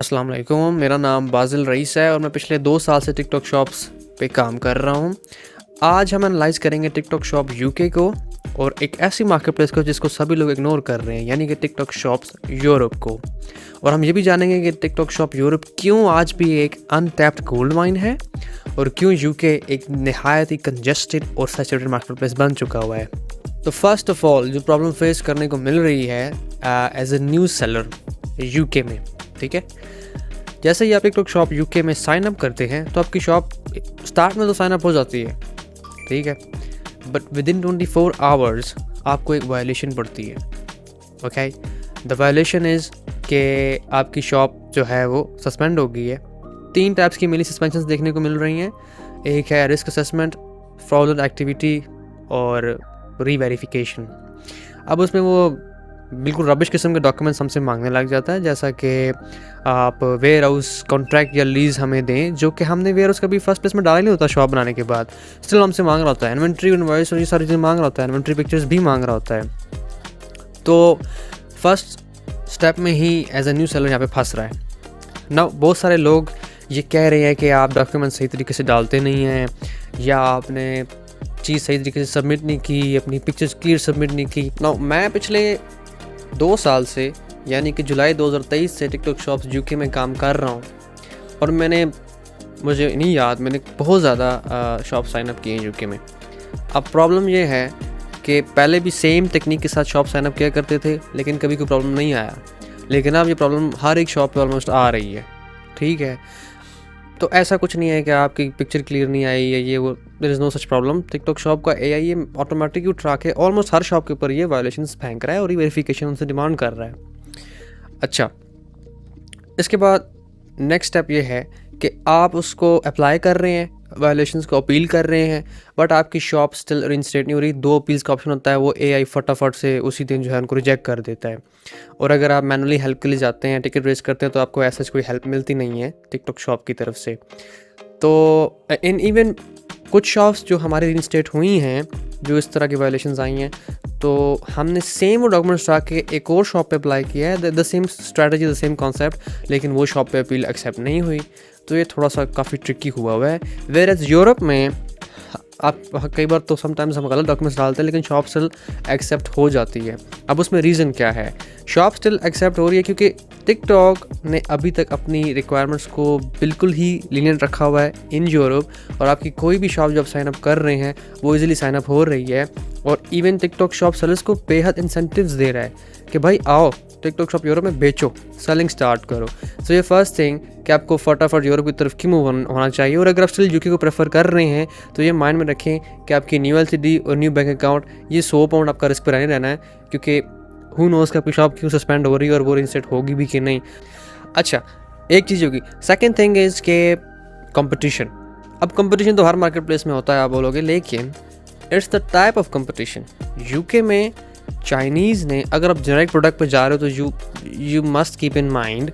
अस्सलाम वालेकुम, मेरा नाम बाज़िल रईस है और मैं पिछले 2 साल से टिकटॉक शॉप्स पे काम कर रहा हूँ। आज हम एनालाइज़ करेंगे टिकटॉक शॉप यूके को और एक ऐसी मार्केटप्लेस को जिसको सभी लोग इग्नोर कर रहे हैं, यानी कि टिकटॉक शॉप्स यूरोप को। और हम ये भी जानेंगे कि टिकटॉक शॉप यूरोप क्यों आज भी एक अनटैप्ड गोल्ड माइन है और क्यों यूके एक निहायत ही कंजेस्टेड और सैचुरेटेड मार्केटप्लेस बन चुका हुआ है। तो फर्स्ट ऑफ ऑल जो प्रॉब्लम फेस करने को मिल रही है as a new seller UK में, ठीक है। जैसे ही आप टिकटॉक शॉप यूके में साइन अप करते हैं तो आपकी शॉप स्टार्ट में तो साइन अप हो जाती है, ठीक है, बट विद इन 24 आवर्स आपको एक वायलेशन पड़ती है। ओके, द वायलेशन इज़ कि आपकी शॉप जो है वो सस्पेंड हो गई है। 3 टाइप्स की मिली सस्पेंशंस देखने को मिल रही हैं। एक है रिस्क असेसमेंट, फ्रॉडलेंट एक्टिविटी और रीवेरिफिकेशन। अब उसमें वो बिल्कुल रबिश किस्म के डॉक्यूमेंट्स हमसे मांगने लग जाता है, जैसा कि आप वेयर हाउस कॉन्ट्रैक्ट या लीज़ हमें दें, जो कि हमने वेयर हाउस कभी फर्स्ट प्लेस में डाला नहीं होता शॉप बनाने के बाद। स्टिल हमसे मांग रहा होता है इन्वेंट्री इनवॉइस और ये सारी चीज़ें मांग रहा होता है, इन्वेंट्री पिक्चर्स भी मांग रहा होता है। तो फर्स्ट स्टेप में ही एज ए न्यू सेलर यहाँ पे फंस रहा है ना। बहुत सारे लोग ये कह रहे हैं कि आप डॉक्यूमेंट सही तरीके से डालते नहीं हैं, या आपने चीज़ सही तरीके से सबमिट नहीं की, अपनी पिक्चर्स क्लियर सबमिट नहीं की ना। मैं पिछले 2 साल से यानी कि जुलाई 2023 से टिकटॉक शॉप्स यूके में काम कर रहा हूँ और मुझे नहीं याद, मैंने बहुत ज़्यादा शॉप साइन अप किए हैं यूके में। अब प्रॉब्लम ये है कि पहले भी सेम टेक्निक के साथ शॉप साइन अप किया करते थे, लेकिन कभी कोई प्रॉब्लम नहीं आया। लेकिन अब ये प्रॉब्लम हर एक शॉप पे ऑलमोस्ट आ रही है, ठीक है। तो ऐसा कुछ नहीं है कि आपकी पिक्चर क्लियर नहीं आई है, ये वो, there is no such problem. TikTok shop का एआई ये ऑटोमेटिकली ट्रैक है, ऑलमोस्ट हर शॉप के ऊपर ये वायलेशंस फेंक रहा है और वेरिफिकेशन उनसे डिमांड कर रहा है। अच्छा, इसके बाद नेक्स्ट स्टेप ये है कि आप उसको अप्लाई कर रहे हैं, वायलेशंस को अपील कर रहे हैं, बट आपकी शॉप स्टिल रिइंस्टेट नहीं हो रही। 2 अपील्स का ऑप्शन होता है, वो एआई फटाफट से उसी दिन जो है उनको रिजेक्ट कर देता है। और अगर आप मैनुअली हेल्प के लिए जाते हैं, टिकट रेज करते हैं, तो आपको ऐसा कोई हेल्प मिलती नहीं है टिकटॉक शॉप की तरफ से। तो इन इवन कुछ शॉप्स जो हमारी रिइंस्टेट हुई हैं, जो इस तरह की वायलेशंस आई हैं, तो हमने सेम वो डॉक्यूमेंट्स रख के एक और शॉप पे अप्लाई किया है, the same strategy, the same concept, लेकिन वो शॉप पे अपील एक्सेप्ट नहीं हुई। तो ये थोड़ा सा काफ़ी ट्रिकी हुआ है। वेयर एज यूरोप में आप कई बार तो समटाइम्स हम गलत डॉक्यूमेंट्स डालते हैं, लेकिन शॉप स्टिल एक्सेप्ट हो जाती है। अब उसमें रीज़न क्या है? शॉप स्टिल एक्सेप्ट हो रही है क्योंकि टिकटॉक ने अभी तक अपनी रिक्वायरमेंट्स को बिल्कुल ही लीनियंट रखा हुआ है इन यूरोप, और आपकी कोई भी शॉप जब साइन अप कर रहे हैं वो इजीली साइन अप हो रही है। और इवन टिकटॉक शॉप सेलर्स को बेहद इंसेंटिव्स दे रहा है कि भाई आओ टिकटॉक शॉप यूरोप में बेचो, सेलिंग स्टार्ट करो। सो ये फर्स्ट थिंग कि आपको फटाफट यूरोप की तरफ क्यों मूव होना चाहिए। और अगर आप स्टिल यूके को प्रेफर कर रहे हैं तो ये माइंड में रखें कि आपकी न्यू एलसीडी और न्यू बैंक अकाउंट, ये 100 पाउंड आपका रिस्क पर नहीं रहना है, क्योंकि हु नोज़ कि आपकी शॉप क्यों सस्पेंड हो रही है और वो रिइंस्टेट होगी भी कि नहीं। अच्छा, एक चीज़ होगी। सेकेंड थिंग इज़ के कंपटीशन। अब कंपटीशन तो हर मार्केट प्लेस में होता है आप बोलोगे, लेकिन it's the type of competition. UK में चाइनीज़ ने, अगर आप जेनेरिक प्रोडक्ट पे जा रहे हो तो you must keep in mind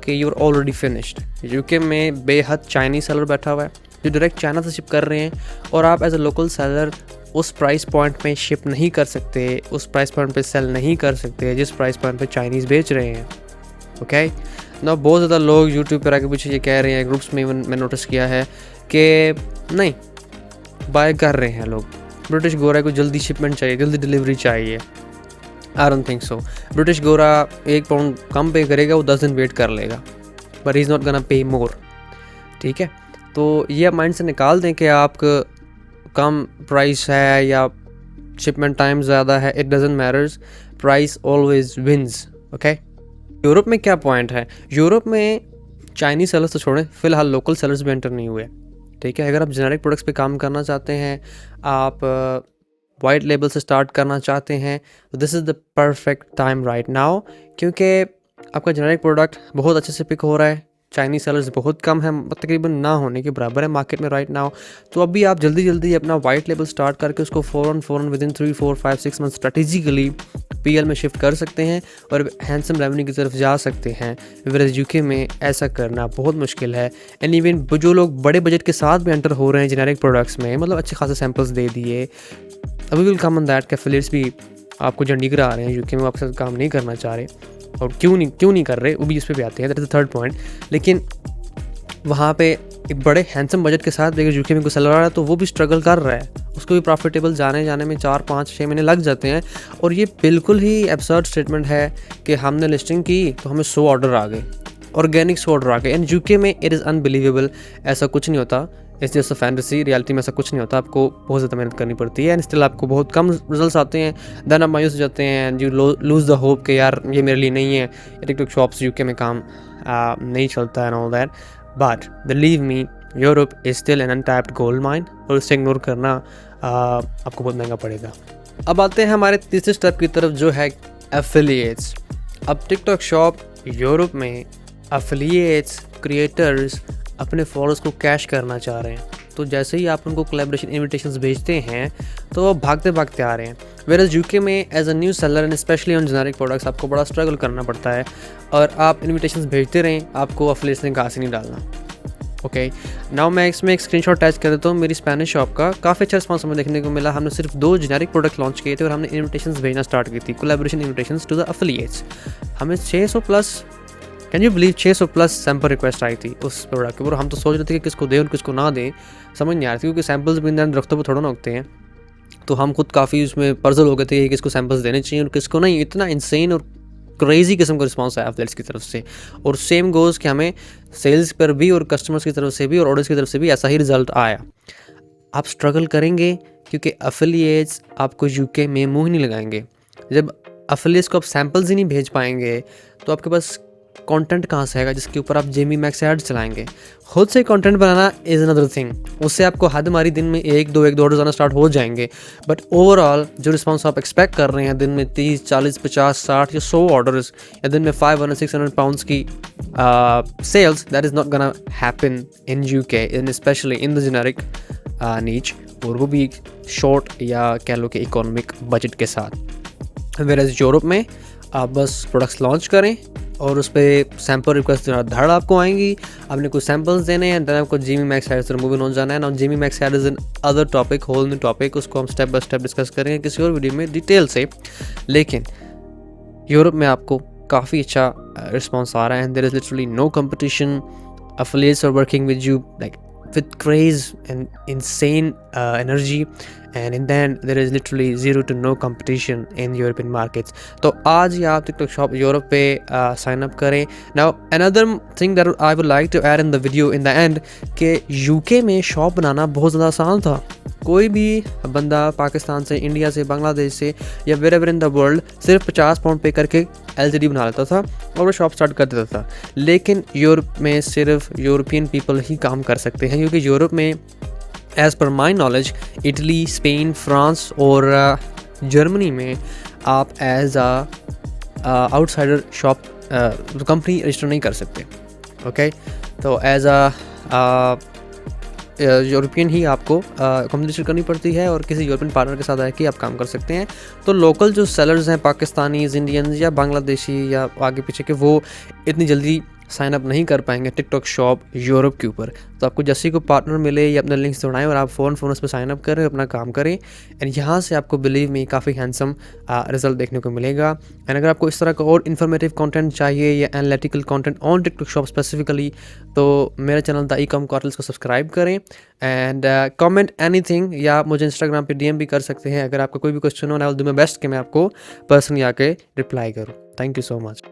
कि you are already finished. UK में बेहद चाइनीज़ सेलर बैठा हुआ है जो डायरेक्ट चाइना से शिप कर रहे हैं, और आप एज अ लोकल सेलर उस प्राइस पॉइंट पे शिप नहीं कर सकते, उस प्राइस पॉइंट पे सेल नहीं कर सकते जिस प्राइस पॉइंट पे चाइनीज़ बेच रहे हैं। ओके ना, बहुत ज़्यादा लोग यूट्यूब पर आके पीछे ये कह रहे हैं, ग्रुप्स में मैं नोटिस किया है कि नहीं बाय कर रहे हैं लोग, ब्रिटिश गोरा को जल्दी शिपमेंट चाहिए, जल्दी डिलीवरी चाहिए। I don't think so. British गोरा 1 पाउंड कम पे करेगा, वो 10 दिन वेट कर लेगा, but he is not gonna pay more, ठीक है। तो ये आप माइंड से निकाल दें कि आप कम प्राइस है या शिपमेंट टाइम ज़्यादा है, it doesn't matters, price always wins. Okay, Europe में क्या पॉइंट है? यूरोप में चाइनीज़ सेलर्स तो छोड़ें, फ़िलहाल लोकल सेलर्स भी एंटर नहीं हुए, ठीक है। अगर आप जेनेरिक प्रोडक्ट्स पे काम करना चाहते हैं, आप वाइट लेबल से स्टार्ट करना चाहते हैं, तो this is the perfect time right now, क्योंकि आपका जेनेरिक प्रोडक्ट बहुत अच्छे से पिक हो रहा है। चाइनीज़ सेलर्स बहुत कम है, तकरीबन ना होने के बराबर है मार्केट में राइट नाउ। तो अभी आप जल्दी अपना वाइट लेबल स्टार्ट करके उसको फ़ौरन with in 3, 4, 5, 6 month strategically PL में शिफ्ट कर सकते हैं और हैंडसम रेवेन्यू की तरफ जा सकते हैं। वेयर यूके में ऐसा करना बहुत मुश्किल है। एंड इवन जो लोग बड़े बजट के साथ भी एंटर हो रहे हैं जेनेरिक प्रोडक्ट्स में, मतलब अच्छे खासे सैम्पल्स दे दिए, अभी विल कम ऑन दैट, कि एफिलिएट्स भी आपको झंडी गिरा रहे हैं यूके में, आपके साथ काम नहीं करना चाह रहे। और क्यों नहीं कर रहे, वो भी इस पे भी आते हैं, that is the third point. लेकिन वहाँ पे एक बड़े हैंडसम बजट के साथ अगर यूके में कोई सेलर आ रहा है तो वो भी स्ट्रगल कर रहा है, उसको भी प्रॉफिटेबल जाने में 4-5-6 महीने लग जाते हैं। और ये बिल्कुल ही एब्सर्ड स्टेटमेंट है कि हमने लिस्टिंग की तो हमें 100 ऑर्डर आ गए, ऑर्गेनिक 100 ऑर्डर आ गए। एंड यूके में इट इज़ अनबिलीवेबल, ऐसा कुछ नहीं होता, it's just a fantasy. Reality में ऐसा कुछ नहीं होता, आपको बहुत ज़्यादा मेहनत करनी पड़ती है एंड स्टिल आपको बहुत कम रिजल्ट्स आते हैं। देन आप मायूस हो जाते हैं and you lose the hope कि यार ये मेरे लिए नहीं है, टिकटॉक शॉप्स यूके में काम नहीं चलता है and all that. But believe me, Europe is still an untapped gold mine, और उसे इग्नोर करना आपको बहुत महंगा पड़ेगा। अब आते हैं हमारे तीसरे स्टेप की तरफ, जो है एफिलिएट्स। अब टिकटॉक शॉप यूरोप में एफिलिएट्स क्रिएटर्स अपने फॉलोअर्स को कैश करना चाह रहे हैं। तो जैसे ही आप उनको कोलैबोरेशन इन्विटेशंस भेजते हैं तो वो भागते भागते आ रहे हैं। वेयरएज़ यूके में as a new seller and specially on generic products आपको बड़ा स्ट्रगल करना पड़ता है, और आप इन्विटेशंस भेजते रहें, आपको एफिलिएट्स ने घास नहीं डालना। ओके, नाउ मैं इसमें एक स्क्रीनशॉट अटैच कर देता हूँ मेरी स्पेनिश शॉप का। काफ़ी अच्छा रिस्पॉन्स हमें देखने को मिला। हमने सिर्फ 2 जेनेरिक प्रोडक्ट लॉन्च किए थे और हमने इन्विटेशंस भेजना स्टार्ट की थी, collaboration invitations to the affiliates. हमें 600 plus, can you believe, 600 plus sample request आई थी उस प्रोडक्ट के ऊपर। हम तो सोच रहे थे कि किसको दें और किसको ना दें, समझ नहीं आ रही थी, क्योंकि सैम्पल्स भी दरख्तों पर थोड़ा ना उगते हैं। तो हम खुद काफ़ी उसमें पजल हो गए थे कि किसको सैम्पल्स देने चाहिए और किसको नहीं। इतना इंसेन और क्रेजी किस्म का रिस्पांस आया एफिलिएट्स की तरफ से। और सेम गोज़ कि हमें सेल्स पर भी और कस्टमर्स की तरफ से भी और ऑडियंस की तरफ से भी ऐसा ही रिजल्ट आया। आप स्ट्रगल करेंगे क्योंकि एफिलिएट्स आपको यूके में मुँह नहीं लगाएंगे। जब एफिलिएट्स को आप सैम्पल्स ही नहीं भेज पाएंगे तो आपके पास कंटेंट कहाँ से आएगा जिसके ऊपर आप जेमी मैक्स ऐड चलाएंगे। खुद से content banana is another thing, उससे आपको हदमारी दिन में 1-2 ऑर्डर आना स्टार्ट हो जाएंगे। बट ओवरऑल जो रिस्पांस आप एक्सपेक्ट कर रहे हैं, दिन में 30, 40, 50, 60 या 100 ऑर्डर्स, या दिन में 500-600 पाउंड्स की sales, that is not gonna happen in UK, in specially in the generic niche, और वो भी शॉर्ट या कह लो कि इकोनॉमिक बजट के साथ। वेयरएज़ यूरोप में आप बस प्रोडक्ट्स लॉन्च करें और उस पर सैम्पल रिक्वेस्ट धड़ आपको आएंगी, आपने कुछ सैम्पल्स देने हैं, देन आपको जेमी मैक्स ऐड से मूविंग ऑन जाना है। ना Jamie Max ad is an other topic, whole new topic, उसको हम स्टेप बाय स्टेप डिस्कस करेंगे किसी और वीडियो में डिटेल से। लेकिन यूरोप में आपको काफ़ी अच्छा रिस्पॉन्स आ रहा है and there is literally no competition. Affiliates are working with you like with craze and insane energy, and in then there is literally zero to no competition in European markets. तो आज ही आप TikTok shop Europe पे sign up करें। Now another thing that I would like to add in the video in the end कि UK में shop बनाना बहुत ज़्यादा आसान था। कोई भी बंदा पाकिस्तान से, इंडिया से, बांग्लादेश से या wherever in the world सिर्फ 50 पाउंड पे करके एलसीडी बना लेता था और वो शॉप स्टार्ट कर देता था। लेकिन यूरोप में सिर्फ यूरोपियन पीपल ही काम कर सकते हैं, क्योंकि यूरोप में as per my knowledge Italy, Spain, France और जर्मनी में आप as outsider shop company register नहीं कर सकते। ओके, तो एज यूरोपियन ही आपको कंपनी रजिस्टर करनी पड़ती है और किसी यूरोपियन पार्टनर के साथ आके आप काम कर सकते हैं। तो लोकल जो सेलर्स हैं, पाकिस्तानीज़, इंडियंस या बांग्लादेशी या आगे पीछे के, वो इतनी जल्दी साइन अप नहीं कर पाएंगे टिकटॉक शॉप यूरोप के ऊपर। तो आपको जैसे ही कोई पार्टनर मिले या अपने लिंक्स जोड़ाएं और आप फ़ौरन उस पर साइन अप करें, अपना काम करें, एंड यहाँ से आपको बिलीव में काफ़ी हैंडसम रिजल्ट देखने को मिलेगा। एंड अगर आपको इस तरह का और इन्फॉर्मेटिव कंटेंट चाहिए या analytical content on TikTok shop specifically, तो मेरे चैनल द ई-कॉम कॉर्टल्स को सब्सक्राइब करें एंड कमेंट एनीथिंग, या मुझे इंस्टाग्राम पे डीएम भी कर सकते हैं अगर आपका कोई भी क्वेश्चन हो। I will do my best कि मैं आपको पर्सनली आके रिप्लाई करूँ। Thank you so much.